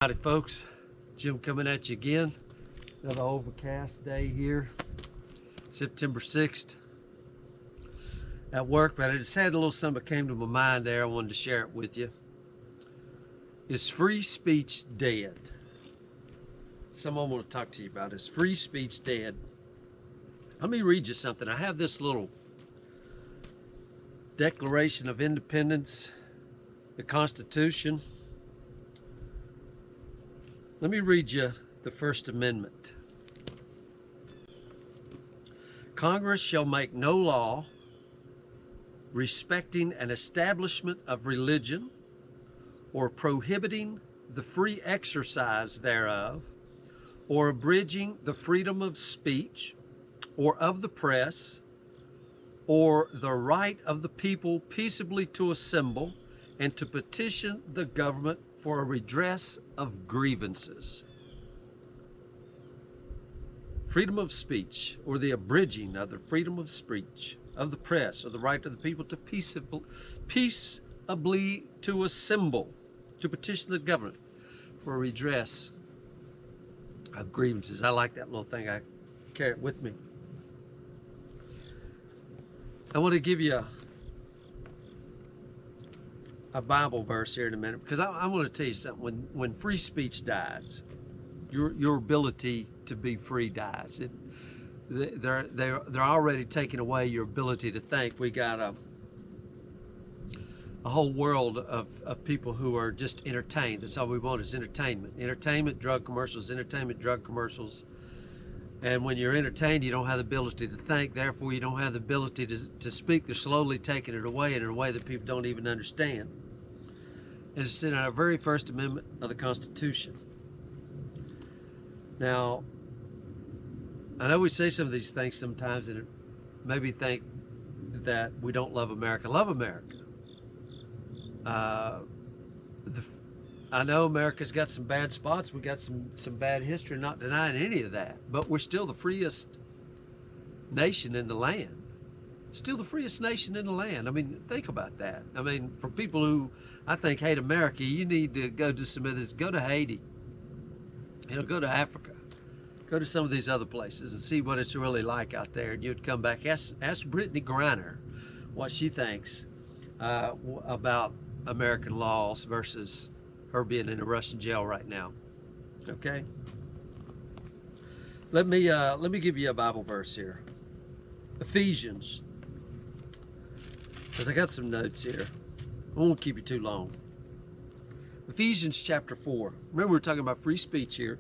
Howdy folks, Jim coming at you again. Another overcast day here, September 6th at work, but I just had a little something that came to my mind there. I wanted to share it with you. Is free speech dead? Something I want to talk to you about. Is free speech dead? Let me read you something. I have this little Declaration of Independence, the Constitution. Let me read you the First Amendment. Congress shall make no law respecting an establishment of religion or prohibiting the free exercise thereof or abridging the freedom of speech or of the press or the right of the people peaceably to assemble and to petition the government for a redress of grievances. Freedom of speech, or the abridging of the freedom of speech, of the press, or the right of the people to peaceably to assemble, to petition the government for a redress of grievances. I like that little thing. I carry it with me. I want to give you a Bible verse here in a minute, because I want to tell you something. When free speech dies, your ability to be free dies. They're already taking away your ability to think. We got a whole world of people who are just entertained. That's all we want is entertainment. Entertainment, drug commercials, entertainment, drug commercials. And when you're entertained, you don't have the ability to think. Therefore, you don't have the ability to speak. They're slowly taking it away in a way that people don't even understand. And it's in our very First Amendment of the Constitution. Now, I know we say some of these things sometimes, and it maybe think that we don't love America. Love America. I know America's got some bad spots. We got some bad history, not denying any of that. But we're still the freest nation in the land. Still the freest nation in the land. I mean, think about that. I mean, for people who I think hate America, you need to go to some of this. Go to Haiti. Go to Africa. Go to some of these other places and see what it's really like out there. And you'd come back. Ask Brittany Griner what she thinks about American laws versus her being in a Russian jail right now. Okay. Let me give you a Bible verse here. Ephesians. Because I got some notes here. I won't keep you too long. Ephesians chapter 4. Remember, we're talking about free speech here.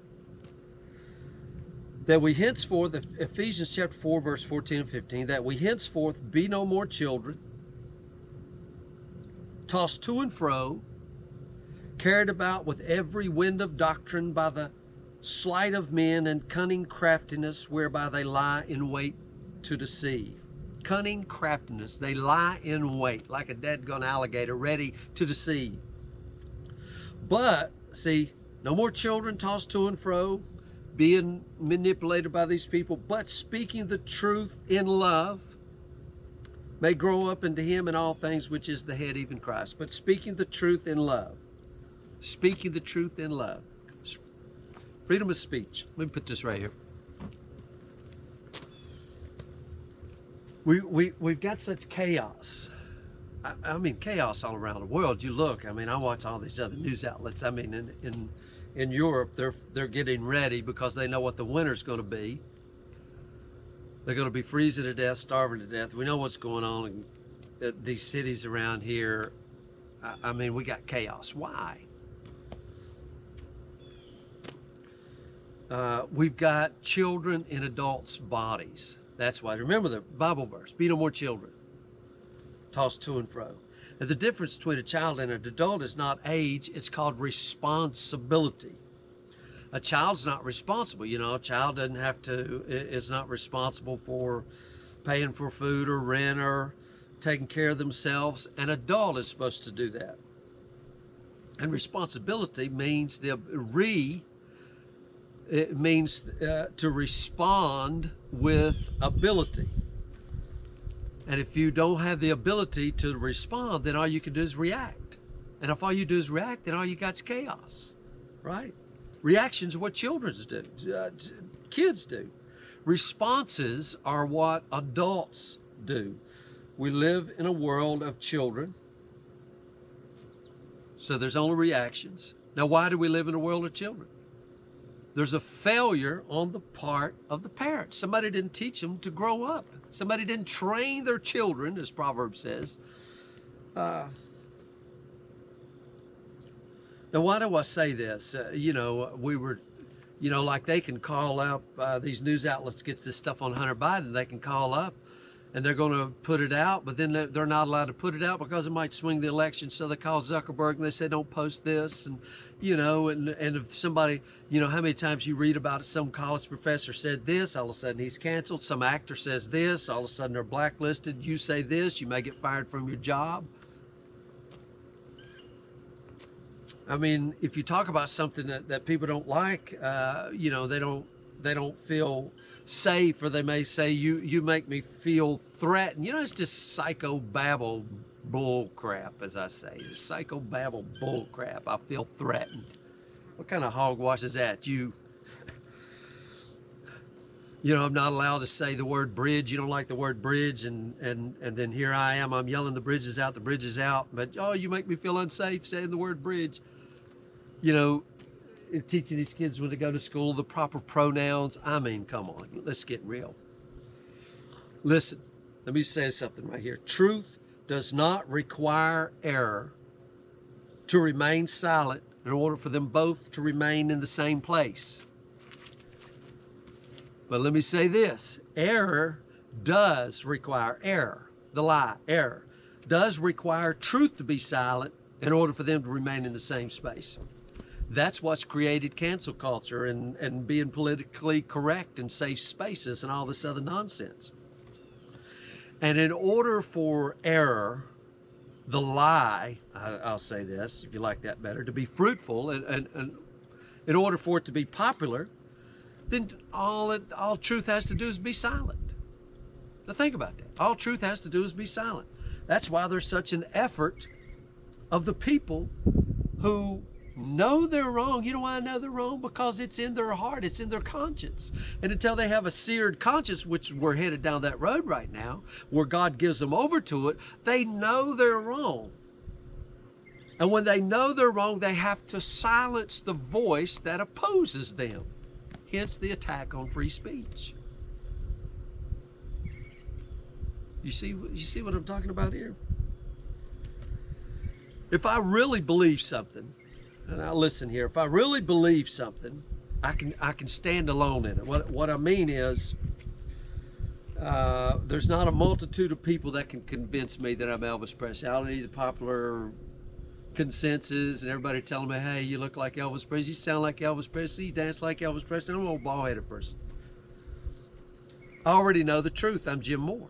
That we henceforth, Ephesians chapter 4, verse 14 and 15, that we henceforth be no more children, tossed to and fro, carried about with every wind of doctrine by the sleight of men and cunning craftiness whereby they lie in wait to deceive. Cunning craftiness. They lie in wait like a dead-gone alligator ready to deceive. But, see, no more children tossed to and fro, being manipulated by these people, but speaking the truth in love may grow up into him in all things, which is the head, even Christ. But speaking the truth in love. Speaking the truth in love. Freedom of speech. Let me put this right here. We've got such chaos. I mean, chaos all around the world. You look, I mean, I watch all these other news outlets. I mean, in Europe, they're getting ready because they know what the winter's going to be. They're going to be freezing to death, starving to death. We know what's going on in these cities around here. I mean, we got chaos. Why? We've got children in adults' bodies. That's why. Remember the Bible verse, be no more children, tossed to and fro. And the difference between a child and an adult is not age, it's called responsibility. A child's not responsible. A child doesn't have to, is not responsible for paying for food or rent or taking care of themselves. An adult is supposed to do that. And responsibility means it means to respond with ability. And if you don't have the ability to respond, then all you can do is react. And if all you do is react, then all you got is chaos. right? Reactions are what children do, kids do. Responses are what adults do. We live in a world of children, so there's only reactions. Now, why do we live in a world of children? There's a failure on the part of the parents. Somebody didn't teach them to grow up. Somebody didn't train their children, as Proverbs says. Now, why do I say this? Like they can call up, these news outlets get this stuff on Hunter Biden. They can call up and they're going to put it out, but then they're not allowed to put it out because it might swing the election. So they call Zuckerberg and they say, don't post this. And if somebody, how many times you read about it, some college professor said this, all of a sudden he's canceled. Some actor says this, all of a sudden they're blacklisted. You say this, you may get fired from your job. I mean, if you talk about something that people don't like, they don't feel safe, or they may say, you make me feel threatened. It's just psychobabble bull crap, as I say. It's psychobabble bull crap. I feel threatened. What kind of hogwash is that? I'm not allowed to say the word bridge. You don't like the word bridge, and then here I am. I'm yelling the bridge is out, the bridge is out. But, you make me feel unsafe saying the word bridge. Teaching these kids when they go to school the proper pronouns. I mean, come on, let's get real. Listen, let me say something right here. Truth does not require error to remain silent in order for them both to remain in the same place. But let me say this, error does require error does require truth to be silent in order for them to remain in the same space. That's what's created cancel culture and being politically correct and safe spaces and all this other nonsense. And in order for error, the lie, I'll say this, if you like that better, to be fruitful, and in order for it to be popular, then all truth has to do is be silent. Now think about that. All truth has to do is be silent. That's why there's such an effort of the people who know they're wrong. You know why I know they're wrong? Because it's in their heart, it's in their conscience. And until they have a seared conscience, which we're headed down that road right now, where God gives them over to it, they know they're wrong. And when they know they're wrong, they have to silence the voice that opposes them. Hence the attack on free speech. You see what I'm talking about here? If I really believe something, and now listen here, if I really believe something, I can stand alone in it. What I mean is, there's not a multitude of people that can convince me that I'm Elvis Presley. I don't need the popular consensus and everybody telling me, hey, you look like Elvis Presley, you sound like Elvis Presley, you dance like Elvis Presley. I'm an old bald-headed person. I already know the truth. I'm Jim Moore.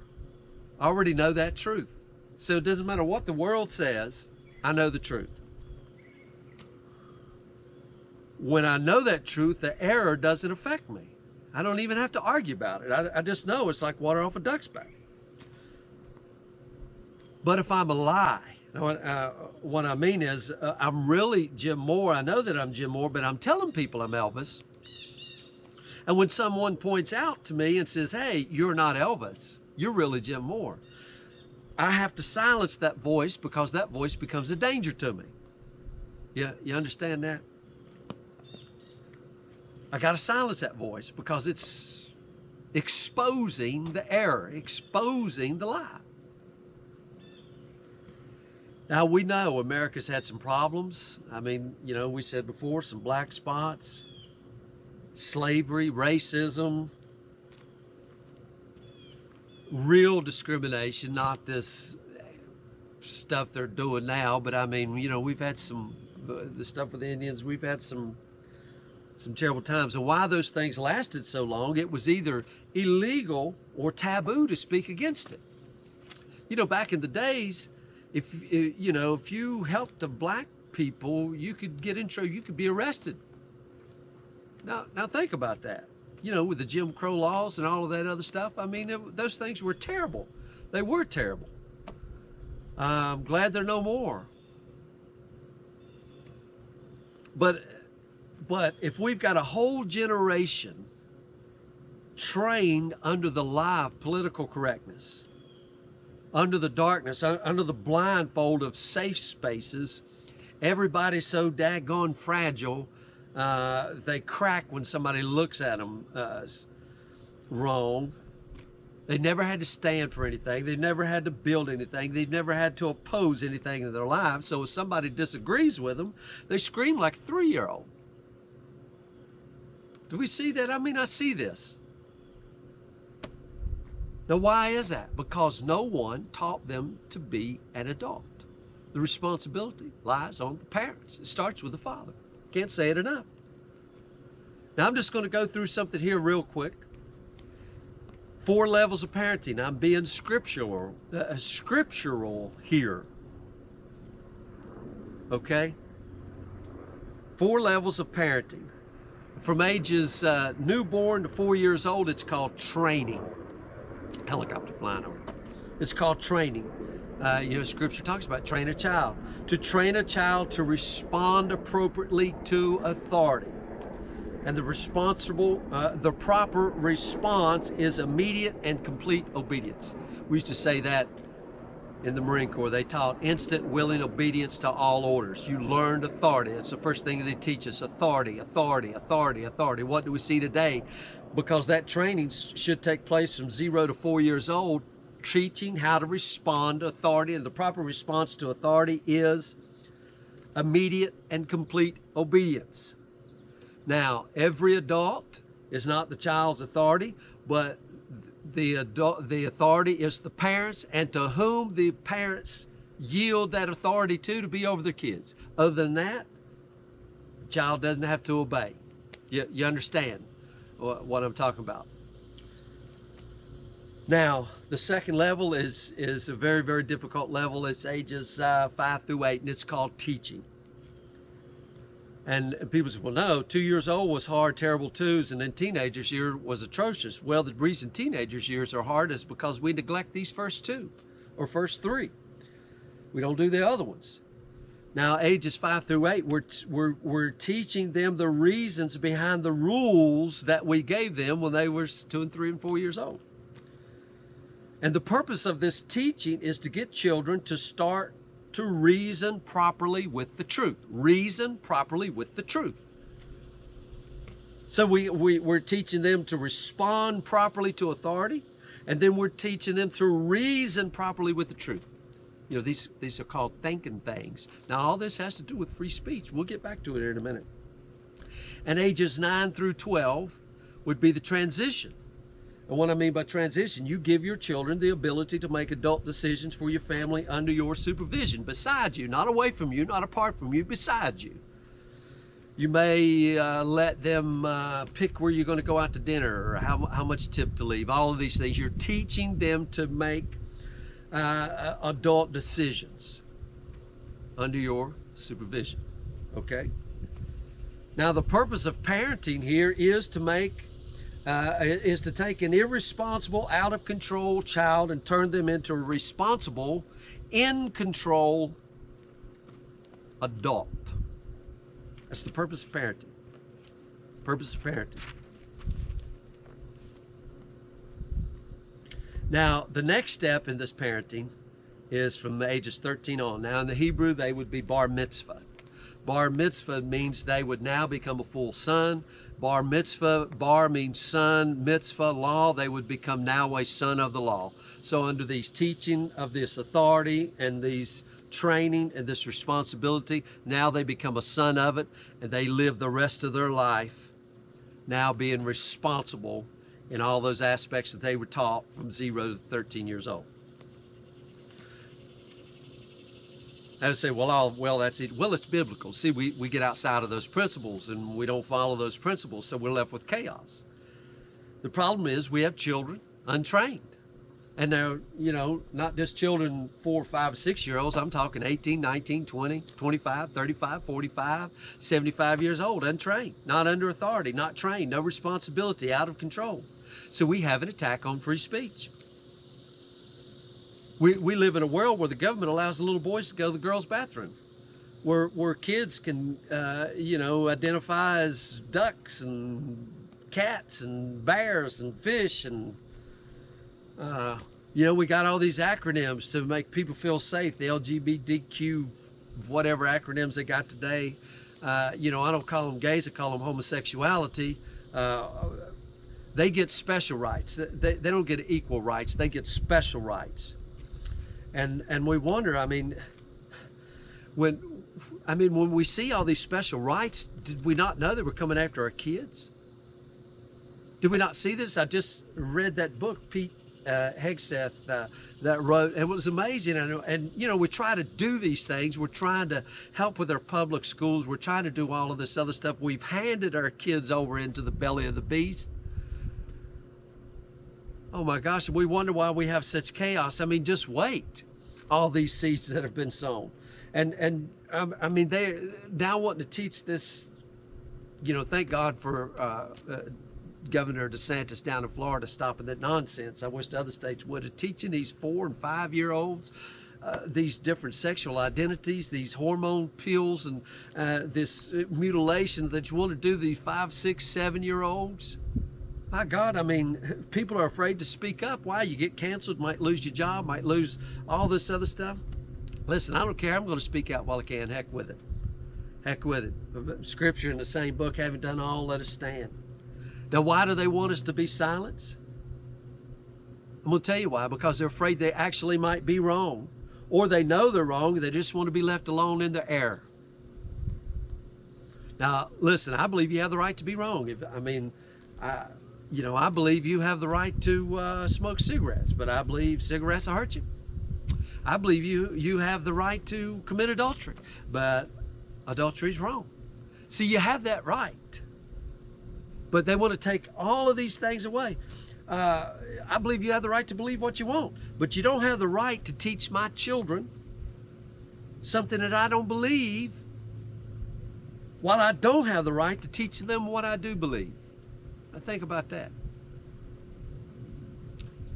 I already know that truth. So it doesn't matter what the world says, I know the truth. When I know that truth, the error doesn't affect me. I don't even have to argue about it. I just know it's like water off a duck's back. But if I'm a lie, what I mean is I'm really Jim Moore. I know that I'm Jim Moore, but I'm telling people I'm Elvis. And when someone points out to me and says, hey, you're not Elvis, you're really Jim Moore, I have to silence that voice because that voice becomes a danger to me. You understand that? I got to silence that voice because it's exposing the error, exposing the lie. Now, we know America's had some problems. I mean, we said before, some black spots, slavery, racism, real discrimination, not this stuff they're doing now, but I mean, we've had the stuff with the Indians, we've had some terrible times. And why those things lasted so long, it was either illegal or taboo to speak against it. Back in the days, if you helped the black people, you could get in trouble, you could be arrested. Now think about that. With the Jim Crow laws and all of that other stuff, I mean, those things were terrible. They were terrible. I'm glad they're no more. But But if we've got a whole generation trained under the lie of political correctness, under the darkness, under the blindfold of safe spaces, everybody's so daggone fragile, they crack when somebody looks at them wrong. They never had to stand for anything. They've never had to build anything. They've never had to oppose anything in their lives. So if somebody disagrees with them, they scream like a 3-year-old. Do we see that? I mean, I see this. Now, why is that? Because no one taught them to be an adult. The responsibility lies on the parents. It starts with the father. Can't say it enough. Now, I'm just going to go through something here real quick. 4 levels of parenting. I'm being scriptural here. Okay? 4 levels of parenting. From ages newborn to 4 years old, it's called training. Helicopter flying over. It's called training. Scripture talks about train a child. To train a child to respond appropriately to authority. And the proper response is immediate and complete obedience. We used to say that in the Marine Corps. They taught instant, willing obedience to all orders. You learned authority. That's the first thing they teach us. Authority, authority, authority, authority. What do we see today? Because that training should take place from 0 to 4 years old, teaching how to respond to authority. And the proper response to authority is immediate and complete obedience. Now, every adult is not the child's authority, but the authority is the parents, and to whom the parents yield that authority to be over their kids. Other than that, the child doesn't have to obey. You understand what I'm talking about? Now, the second level is a very, very difficult level. It's ages 5 through 8, and it's called teaching. And people say, well, no, 2 years old was hard, terrible twos, and then teenagers' year was atrocious. Well, the reason teenagers' years are hard is because we neglect these first 2 or first 3. We don't do the other ones. Now, ages 5 through 8, we're teaching them the reasons behind the rules that we gave them when they were 2 and 3 and 4 years old. And the purpose of this teaching is to get children to start to reason properly with the truth. Reason properly with the truth. So we're teaching them to respond properly to authority, and then we're teaching them to reason properly with the truth. You know, these are called thinking things. Now, all this has to do with free speech. We'll get back to it here in a minute. And ages 9 through 12 would be the transition. And what I mean by transition, you give your children the ability to make adult decisions for your family under your supervision, beside you, not away from you, not apart from you, beside you. You may let them pick where you're going to go out to dinner, or how much tip to leave, all of these things. You're teaching them to make adult decisions under your supervision, okay? Now, the purpose of parenting here is to take an irresponsible, out of control child and turn them into a responsible, in control adult. That's the purpose of parenting. Purpose of parenting. Now, the next step in this parenting is from the ages 13 on. Now, in the Hebrew, they would be bar mitzvah. Bar mitzvah means they would now become a full son. Bar mitzvah, bar means son, mitzvah, law, they would become now a son of the law. So under these teaching of this authority and these training and this responsibility, now they become a son of it, and they live the rest of their life now being responsible in all those aspects that they were taught from 0 to 13 years old. I would say, well, that's it. Well, it's biblical. See, we get outside of those principles and we don't follow those principles, so we're left with chaos. The problem is we have children untrained. And they're, not just children 4, 5, 6-year-olds. I'm talking 18, 19, 20, 25, 35, 45, 75 years old, untrained, not under authority, not trained, no responsibility, out of control. So we have an attack on free speech. We live in a world where the government allows the little boys to go to the girls' bathroom. where kids can, identify as ducks and cats and bears and fish and, we got all these acronyms to make people feel safe. The LGBTQ, whatever acronyms they got today. I don't call them gays, I call them homosexuality. They get special rights. They don't get equal rights. They get special rights. And we wonder, when we see all these special rights, did we not know they were coming after our kids? Did we not see this? I just read that book, Pete Hegseth, that wrote, and it was amazing. And we try to do these things. We're trying to help with our public schools. We're trying to do all of this other stuff. We've handed our kids over into the belly of the beast. Oh my gosh, we wonder why we have such chaos. Just wait. All these seeds that have been sown. And they're now wanting to teach this, thank God for Governor DeSantis down in Florida stopping that nonsense. I wish the other states would have teaching these 4 and 5 year olds these different sexual identities, these hormone pills, and this mutilation that you want to do these 5, 6, 7 year olds. My God, people are afraid to speak up. Why? You get canceled, might lose your job, might lose all this other stuff. Listen, I don't care. I'm going to speak out while I can. Heck with it. Heck with it. Scripture in the same book, having done all, let us stand. Now, why do they want us to be silenced? I'm going to tell you why. Because they're afraid they actually might be wrong. Or they know they're wrong and they just want to be left alone in their error. Now, listen, I believe you have the right to be wrong. I believe you have the right to smoke cigarettes, but I believe cigarettes will hurt you. I believe you have the right to commit adultery, but adultery is wrong. See, you have that right. But they want to take all of these things away. I believe you have the right to believe what you want, but you don't have the right to teach my children something that I don't believe, while I don't have the right to teach them what I do believe. Now think about that.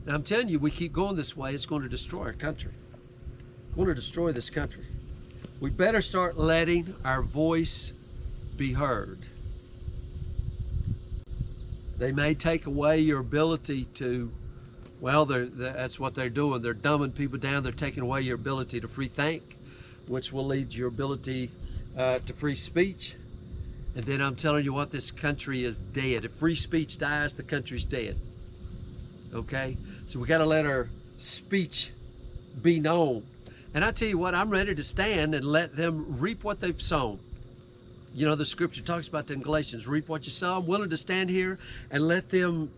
Now I'm telling you, we keep going this way, it's going to destroy our country. It's going to destroy this country. We better start letting our voice be heard. They may take away your ability to, that's what they're doing. They're dumbing people down. They're taking away your ability to free think, which will lead to your ability to free speech. And then I'm telling you what, this country is dead. If free speech dies, the country's dead. Okay? So we got to let our speech be known. And I tell you what, I'm ready to stand and let them reap what they've sown. The scripture talks about that in Galatians, reap what you sow. I'm willing to stand here and let them,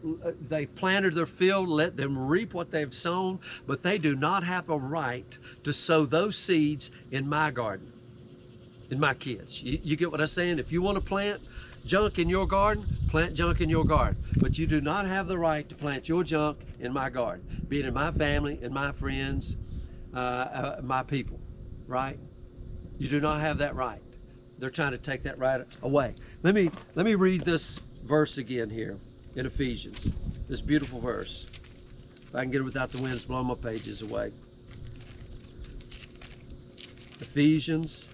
they planted their field, let them reap what they've sown, but they do not have a right to sow those seeds in my garden, in my kids. You get what I'm saying? If you want to plant junk in your garden, plant junk in your garden. But you do not have the right to plant your junk in my garden, be it in my family, in my friends, my people, right? You do not have that right. They're trying to take that right away. Let me read this verse again here in Ephesians. This beautiful verse. If I can get it without the winds blowing my pages away. Ephesians.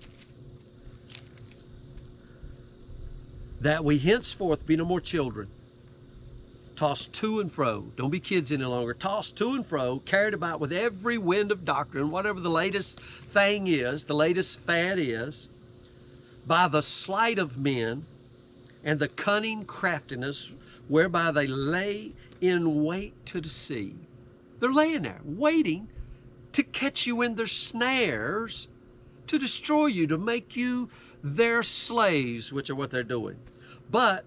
That we henceforth be no more children, tossed to and fro. Don't be kids any longer. Tossed to and fro, carried about with every wind of doctrine, whatever the latest thing is, the latest fad is, by the sleight of men and the cunning craftiness whereby they lay in wait to deceive. They're laying there, waiting to catch you in their snares, to destroy you, to make you their slaves, which are what they're doing. But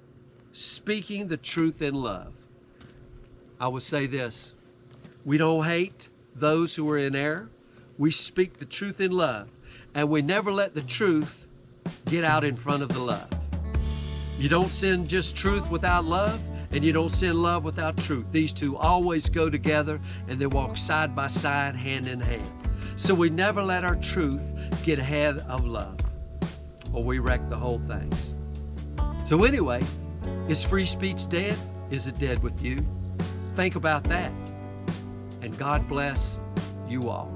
speaking the truth in love. I would say this, we don't hate those who are in error. We speak the truth in love, and we never let the truth get out in front of the love. You don't send just truth without love, and you don't send love without truth. These two always go together, and they walk side by side, hand in hand. So we never let our truth get ahead of love, or we wreck the whole thing. So anyway, is free speech dead? Is it dead with you? Think about that. And God bless you all.